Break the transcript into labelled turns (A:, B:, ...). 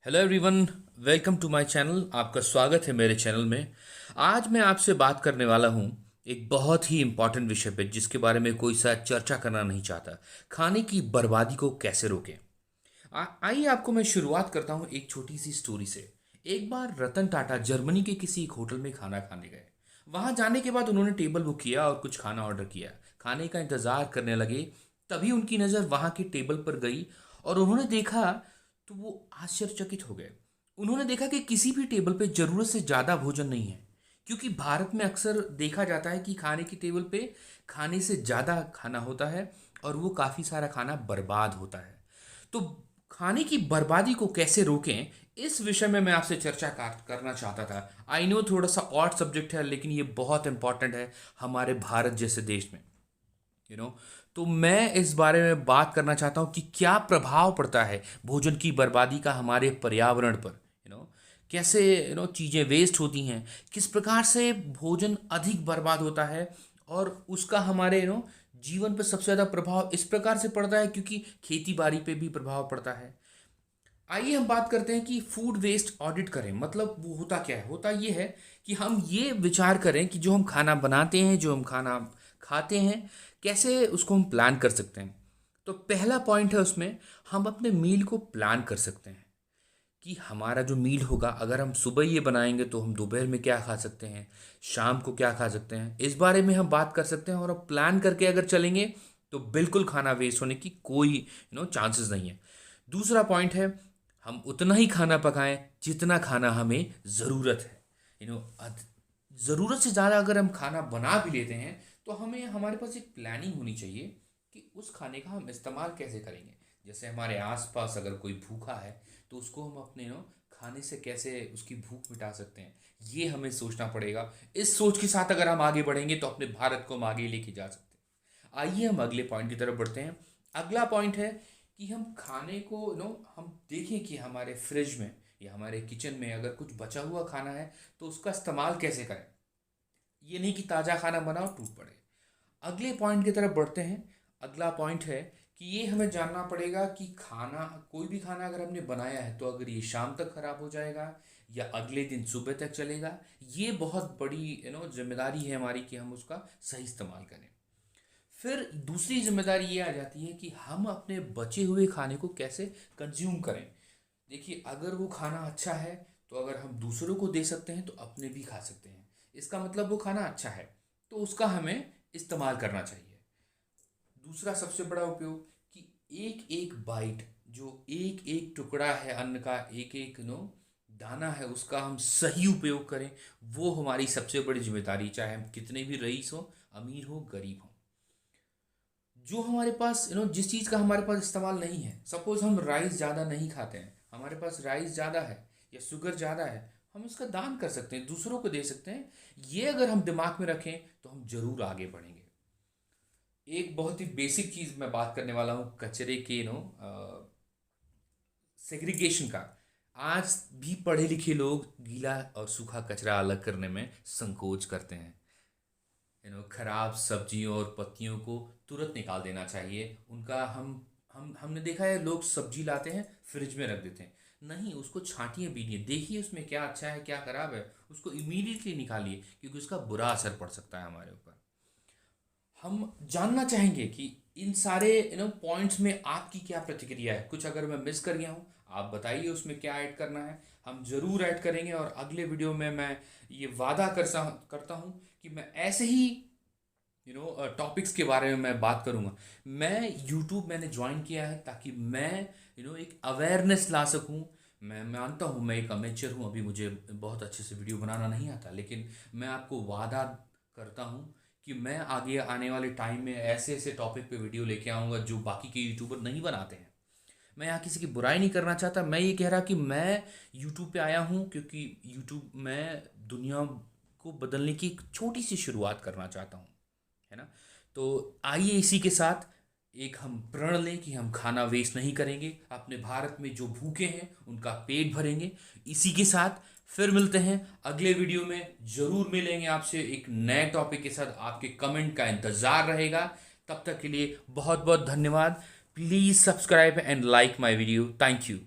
A: Hello everyone. Welcome to my channel. आपका स्वागत है मेरे चैनल में। आज मैं आपसे बात करने वाला हूँ एक बहुत ही इम्पॉर्टेंट विषय पे जिसके बारे में कोई सा चर्चा करना नहीं चाहता। खाने की बर्बादी को कैसे रोकें। आइए आपको मैं शुरुआत करता हूँ एक छोटी सी स्टोरी से। एक बार रतन टाटा जर्मनी के किसी एक होटल में खाना खाने गए। वहां जाने के बाद उन्होंने टेबल बुक किया और कुछ खाना ऑर्डर किया। खाने का इंतजार करने लगे। तभी उनकी नज़र वहां के टेबल पर गई और उन्होंने देखा तो वो आश्चर्यचकित हो गए। उन्होंने देखा कि किसी भी टेबल पे जरूरत से ज़्यादा भोजन नहीं है। क्योंकि भारत में अक्सर देखा जाता है कि खाने की टेबल पे खाने से ज़्यादा खाना होता है और वो काफ़ी सारा खाना बर्बाद होता है। तो खाने की बर्बादी को कैसे रोकें, इस विषय में मैं आपसे चर्चा करना चाहता था। आई नो थोड़ा सा ऑड सब्जेक्ट है लेकिन ये बहुत इंपॉर्टेंट है हमारे भारत जैसे देश में। यू नो तो मैं इस बारे में बात करना चाहता हूँ कि क्या प्रभाव पड़ता है भोजन की बर्बादी का हमारे पर्यावरण पर। यू नो कैसे चीज़ें वेस्ट होती हैं, किस प्रकार से भोजन अधिक बर्बाद होता है और उसका हमारे जीवन पर सबसे ज़्यादा प्रभाव इस प्रकार से पड़ता है क्योंकि खेती बाड़ी पे भी प्रभाव पड़ता है। आइए हम बात करते हैं कि फूड वेस्ट ऑडिट करें। मतलब वो होता क्या है, होता ये है कि हम ये विचार करें कि जो हम खाना बनाते हैं, जो हम खाना खाते हैं, कैसे उसको हम प्लान कर सकते हैं। तो पहला पॉइंट है उसमें, हम अपने मील को प्लान कर सकते हैं कि हमारा जो मील होगा, अगर हम सुबह ये बनाएंगे तो हम दोपहर में क्या खा सकते हैं, शाम को क्या खा सकते हैं, इस बारे में हम बात कर सकते हैं। और अब प्लान करके अगर चलेंगे तो बिल्कुल खाना वेस्ट होने की कोई चांसेस नहीं है। दूसरा पॉइंट है, हम उतना ही खाना पकाएं जितना खाना हमें ज़रूरत है। यू नो ज़रूरत से ज़्यादा अगर हम खाना बना भी लेते हैं तो हमें हमारे पास एक प्लानिंग होनी चाहिए कि उस खाने का हम इस्तेमाल कैसे करेंगे। जैसे हमारे आसपास अगर कोई भूखा है तो उसको हम अपने खाने से कैसे उसकी भूख मिटा सकते हैं, ये हमें सोचना पड़ेगा। इस सोच के साथ अगर हम आगे बढ़ेंगे तो अपने भारत को हम आगे लेके जा सकते हैं। आइए हम अगले पॉइंट की तरफ बढ़ते हैं। अगला पॉइंट है कि हम खाने को हम देखें कि हमारे फ्रिज में या हमारे किचन में अगर कुछ बचा हुआ खाना है तो उसका इस्तेमाल कैसे करें। ये नहीं कि ताज़ा खाना बनाओ टूट पड़े। अगले पॉइंट की तरफ बढ़ते हैं। अगला पॉइंट है कि ये हमें जानना पड़ेगा कि खाना, कोई भी खाना अगर हमने बनाया है तो अगर ये शाम तक खराब हो जाएगा या अगले दिन सुबह तक चलेगा, ये बहुत बड़ी जिम्मेदारी है हमारी कि हम उसका सही इस्तेमाल करें। फिर दूसरी जिम्मेदारी ये आ जाती है कि हम अपने बचे हुए खाने को कैसे कंज्यूम करें। देखिए, अगर वो खाना अच्छा है तो अगर हम दूसरों को दे सकते हैं तो अपने भी खा सकते हैं। इसका मतलब वो खाना अच्छा है तो उसका हमें इस्तेमाल करना चाहिए। दूसरा सबसे बड़ा उपयोग कि एक एक बाइट, जो एक एक टुकड़ा है अन्न का, एक एक दाना है, उसका हम सही उपयोग करें। वो हमारी सबसे बड़ी जिम्मेदारी, चाहे हम कितने भी रईस हो, अमीर हो, गरीब हो। जो हमारे पास जिस चीज़ का हमारे पास इस्तेमाल नहीं है, सपोज हम राइस ज़्यादा नहीं खाते हैं, हमारे पास राइस ज़्यादा है या शुगर ज़्यादा है, हम इसका दान कर सकते हैं, दूसरों को दे सकते हैं। ये अगर हम दिमाग में रखें तो हम जरूर आगे बढ़ेंगे। एक बहुत ही बेसिक चीज़ मैं बात करने वाला हूँ कचरे के सेग्रीगेशन का। आज भी पढ़े लिखे लोग गीला और सूखा कचरा अलग करने में संकोच करते हैं। खराब सब्जियों और पत्तियों को तुरंत निकाल देना चाहिए। उनका हमने देखा है, लोग सब्जी लाते हैं फ्रिज में रख देते हैं। नहीं, उसको छांटिए बीनिए, देखिए उसमें क्या अच्छा है क्या खराब है, उसको इमीडिएटली निकालिए क्योंकि उसका बुरा असर पड़ सकता है हमारे ऊपर। हम जानना चाहेंगे कि इन सारे पॉइंट्स में आपकी क्या प्रतिक्रिया है। कुछ अगर मैं मिस कर गया हूँ आप बताइए उसमें क्या ऐड करना है, हम जरूर ऐड करेंगे। और अगले वीडियो में मैं ये वादा करता हूँ कि मैं ऐसे ही टॉपिक्स के बारे में मैं बात करूँगा। मैं यूट्यूब मैंने ज्वाइन किया है ताकि मैं एक अवेयरनेस ला सकूँ। मैं मानता हूँ मैं एक अमेचर हूँ, अभी मुझे बहुत अच्छे से वीडियो बनाना नहीं आता, लेकिन मैं आपको वादा करता हूँ कि मैं आगे आने वाले टाइम में ऐसे ऐसे टॉपिक पे वीडियो लेके आऊँगा जो बाकी के यूट्यूबर नहीं बनाते हैं। मैं यहाँ किसी की बुराई नहीं करना चाहता, मैं ये कह रहा कि मैं यूट्यूब पे आया हूँ क्योंकि यूट्यूब में दुनिया को बदलने की एक छोटी सी शुरुआत करना चाहता हूँ, है ना। तो आइए इसी के साथ एक हम प्रण लें कि हम खाना वेस्ट नहीं करेंगे, अपने भारत में जो भूखे हैं उनका पेट भरेंगे। इसी के साथ फिर मिलते हैं अगले वीडियो में, जरूर मिलेंगे आपसे एक नए टॉपिक के साथ। आपके कमेंट का इंतजार रहेगा। तब तक के लिए बहुत बहुत धन्यवाद। Please subscribe and like my video. Thank you.